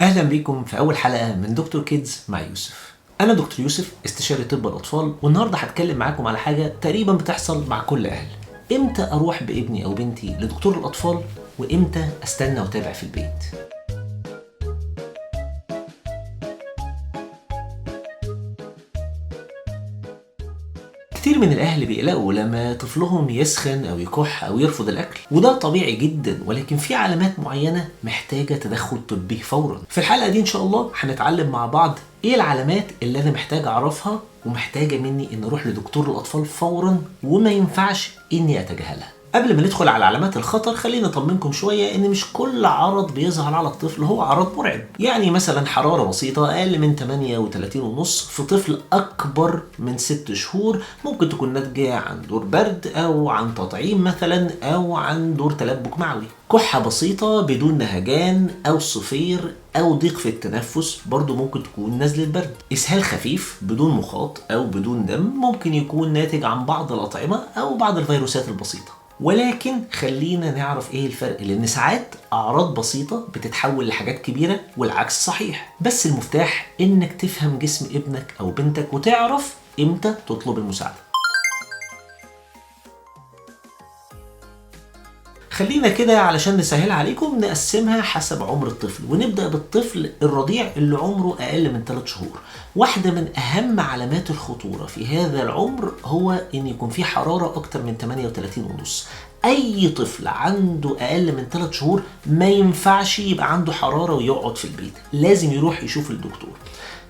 اهلا بيكم في اول حلقه من دكتور كيدز مع يوسف. انا دكتور يوسف، استشاري طب الاطفال، والنهارده هتكلم معاكم على حاجه تقريبا بتحصل مع كل اهل. امتى اروح بابني او بنتي لدكتور الاطفال وامتى استنى واتابع في البيت؟ كتير من الأهل بيقلقوا لما طفلهم يسخن أو يكح أو يرفض الأكل، وده طبيعي جدا، ولكن في علامات معينة محتاجة تدخل طبي فورا. في الحلقة دي إن شاء الله هنتعلم مع بعض إيه العلامات اللي أنا محتاج أعرفها ومحتاجة مني إن أروح لدكتور الأطفال فورا وما ينفعش إني أتجاهلها. قبل ما ندخل على علامات الخطر خلينا اطمنكم شويه ان مش كل عرض بيظهر على الطفل هو عرض مرعب. يعني مثلا حراره بسيطه اقل من 38.5 في طفل اكبر من 6 شهور ممكن تكون ناتجه عن دور برد او عن تطعيم مثلا او عن دور تلبك معوي. كحه بسيطه بدون نهجان او صفير او ضيق في التنفس برضو ممكن تكون نزله برد. اسهال خفيف بدون مخاط او بدون دم ممكن يكون ناتج عن بعض الاطعمه او بعض الفيروسات البسيطه. ولكن خلينا نعرف ايه الفرق، لان ساعات اعراض بسيطه بتتحول لحاجات كبيره والعكس صحيح. بس المفتاح انك تفهم جسم ابنك او بنتك وتعرف امتى تطلب المساعده. خلينا كده علشان نسهل عليكم نقسمها حسب عمر الطفل، ونبدأ بالطفل الرضيع اللي عمره أقل من 3 شهور. واحدة من أهم علامات الخطورة في هذا العمر هو إن يكون في حرارة أكتر من 38.5. أي طفل عنده أقل من 3 شهور ما ينفعش يبقى عنده حرارة ويقعد في البيت، لازم يروح يشوف الدكتور.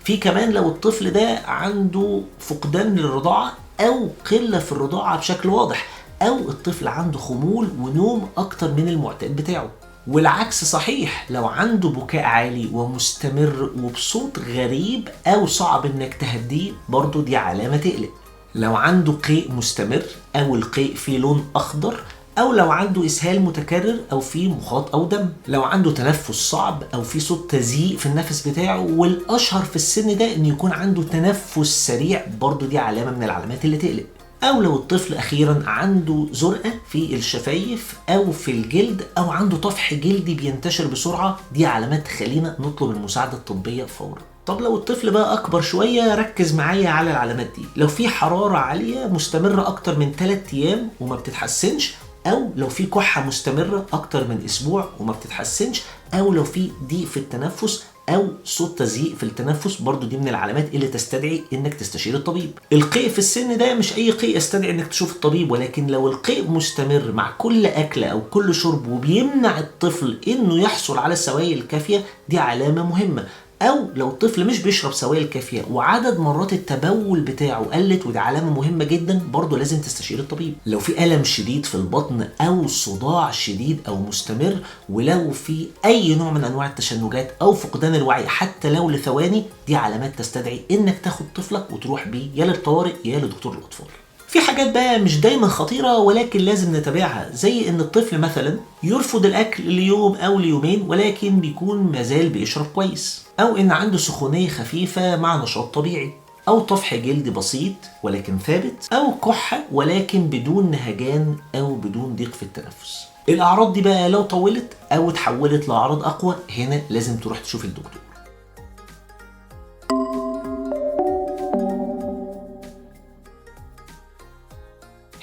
في كمان لو الطفل ده عنده فقدان للرضاعة أو قلة في الرضاعة بشكل واضح، أو الطفل عنده خمول ونوم أكتر من المعتاد بتاعه. والعكس صحيح، لو عنده بكاء عالي ومستمر وبصوت غريب أو صعب إنك تهديه برضو دي علامة تقلق. لو عنده قيء مستمر أو القيء فيه لون أخضر، أو لو عنده إسهال متكرر أو فيه مخاط أو دم، لو عنده تنفس صعب أو فيه صوت تزييق في النفس بتاعه، والأشهر في السن ده إن يكون عنده تنفس سريع برضو دي علامة من العلامات اللي تقلق. أو لو الطفل أخيرا عنده زرقة في الشفايف أو في الجلد أو عنده طفح جلدي بينتشر بسرعة، دي علامات تخلينا نطلب المساعدة الطبية فورا. طب لو الطفل بقى أكبر شوية ركز معايا على العلامات دي. لو في حرارة عالية مستمرة أكتر من 3 أيام وما بتتحسنش، أو لو في كحة مستمرة أكتر من أسبوع وما بتتحسنش، أو لو في ضيق في التنفس أو صوت تزييق في التنفس، برضو دي من العلامات اللي تستدعي إنك تستشير الطبيب. القيء في السن ده مش أي قيء يستدعي إنك تشوف الطبيب، ولكن لو القيء مستمر مع كل أكلة أو كل شرب وبيمنع الطفل إنه يحصل على السوائل الكافية، دي علامة مهمة. أو لو الطفل مش بيشرب سوائل كافية وعدد مرات التبول بتاعه قلت، ودي علامة مهمة جدا برضه لازم تستشير الطبيب. لو في ألم شديد في البطن أو صداع شديد أو مستمر، ولو في أي نوع من أنواع التشنجات أو فقدان الوعي حتى لو لثواني، دي علامات تستدعي إنك تاخد طفلك وتروح بيه يا للطوارئ يا لدكتور الأطفال. في حاجات بقى مش دايما خطيرة ولكن لازم نتابعها، زي ان الطفل مثلا يرفض الاكل ليوم او ليومين ولكن بيكون مازال بيشرب كويس، او ان عنده سخونية خفيفة مع نشاط طبيعي، او طفح جلد بسيط ولكن ثابت، او كحة ولكن بدون نهجان او بدون ضيق في التنفس. الاعراض دي بقى لو طولت او اتحولت لاعراض اقوى، هنا لازم تروح تشوف الدكتور.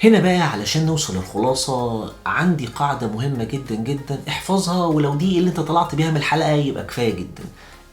هنا بقى علشان نوصل للخلاصة عندي قاعدة مهمة جدا جدا احفظها، ولو دي اللي انت طلعت بيها من الحلقة يبقى كفاية جدا.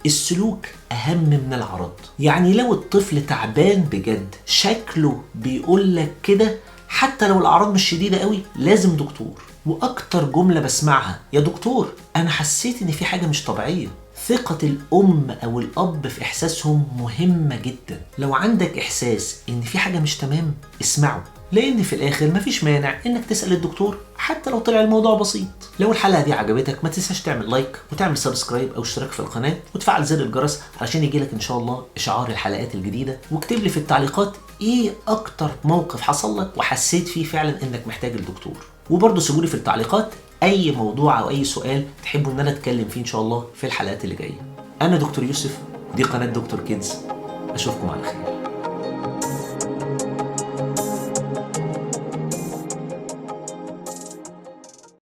السلوك أهم من العرض. يعني لو الطفل تعبان بجد شكله بيقول لك كده، حتى لو الأعراض مش شديدة قوي، لازم دكتور. وأكتر جملة بسمعها يا دكتور أنا حسيت إن في حاجة مش طبيعية. ثقة الأم أو الأب في إحساسهم مهمة جدا. لو عندك إحساس إن في حاجة مش تمام اسمعه، لأن في الآخر مفيش مانع إنك تسأل الدكتور حتى لو طلع الموضوع بسيط. لو الحلقة دي عجبتك ما تنساش تعمل لايك وتعمل سبسكرايب أو اشتراك في القناة وتفعل زر الجرس علشان يجيلك إن شاء الله إشعار الحلقات الجديدة. واكتب لي في التعليقات إيه أكتر موقف حصل لك وحسيت فيه فعلا إنك محتاج الدكتور. وبرضه سيبولي في التعليقات أي موضوع أو أي سؤال تحبوا إن أنا أتكلم فيه إن شاء الله في الحلقات اللي جاية. أنا دكتور يوسف، دي قناة دكتور كيدز، أشوفكم على خير.